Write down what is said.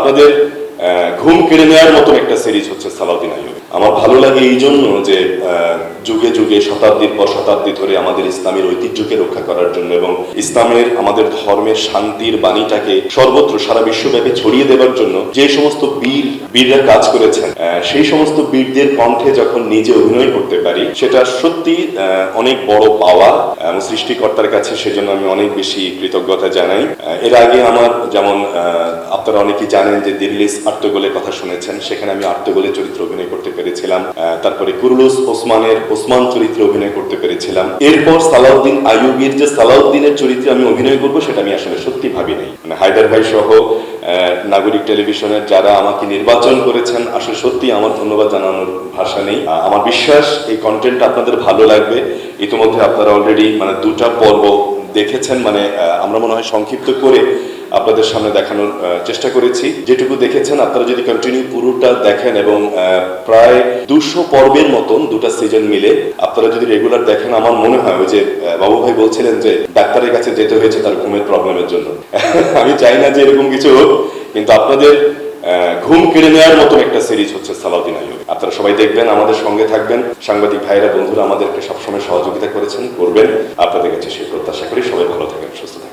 আপনাদের ঘুম কেড়ে নেওয়ার মতন একটা সিরিজ হচ্ছে সালাউদ্দিন আইয়ুবী। আমার ভালো লাগে এই জন্য যে যুগে যুগে শতাব্দীর পর শতাব্দী ধরে আমাদের ইসলামের ঐতিহ্যকে রক্ষা করার জন্য এবং ইসলামের আমাদের ধর্মের শান্তির বাণীটাকে সর্বত্র সারা বিশ্বব্যাপী ছড়িয়ে দেওয়ার জন্য যে সমস্ত বীররা কাজ করেছেন, সেই সমস্ত বীরদের কণ্ঠে যখন নিজে অভিনয় করতে পারি সেটা সত্যি অনেক বড় পাওয়া সৃষ্টিকর্তার কাছে। সেজন্য আমি অনেক বেশি কৃতজ্ঞতা জানাই। এর আগে আমার যেমন আপনারা অনেকেই জানেন যে দিল্লিস আর্তগোলের কথা শুনেছেন, সেখানে আমি আর্তগোলের চরিত্র অভিনয় করতে পেরেছিলাম। তারপরে কুরুলুস ওসমানের ওসমান চরিত্রে অভিনয় করতে পেরেছিলাম। এরপর সালাউদ্দিন আইয়ুবীর যে সালাউদ্দিনের চরিত্রে আমি অভিনয় করবো সেটা আমি আসলে সত্যি ভাবি নাই। মানে হায়দার ভাই সহ নাগরিক টেলিভিশনের যারা আমাকে নির্বাচন করেছেন, আসলে সত্যি আমার ধন্যবাদ জানানোর ভাষা নেই। আমার বিশ্বাস এই কন্টেন্ট আপনাদের ভালো লাগবে। ইতিমধ্যে আপনারা অলরেডি মানে 2টা পর্ব দেখেছেন। মানে আমরা মনে হয় সংক্ষিপ্ত করে আপনাদের সামনে দেখানোর চেষ্টা করেছি। যেটুকু দেখেছেন আপনারা যদি কন্টিনিউ পুরোটা দেখেন এবং প্রায় 200 পর্বের মতন 2টা সিজন মিলে আপনারা যদি রেগুলার দেখেন, আমার মনে হয় ওই যে বাবু ভাই বলছিলেন যে ডাক্তারের কাছে যেতে হয়েছে তার ঘুমের প্রবলেমের জন্য। আমি চাই না যে এরকম কিছু হোক, কিন্তু আপনাদের ঘুম কেড়ে নেওয়ার মতন একটা সিরিজ হচ্ছে সালাউদ্দিন আইয়ুবী। আপনারা সবাই দেখবেন, আমাদের সঙ্গে থাকবেন। সাংবাদিক ভাইরা বন্ধুরা আমাদেরকে সবসময় সহযোগিতা করেছেন, করবেন। আপনাদের কাছে সেই প্রত্যাশা করি। সবাই ভালো থাকেন, সুস্থ থাকেন।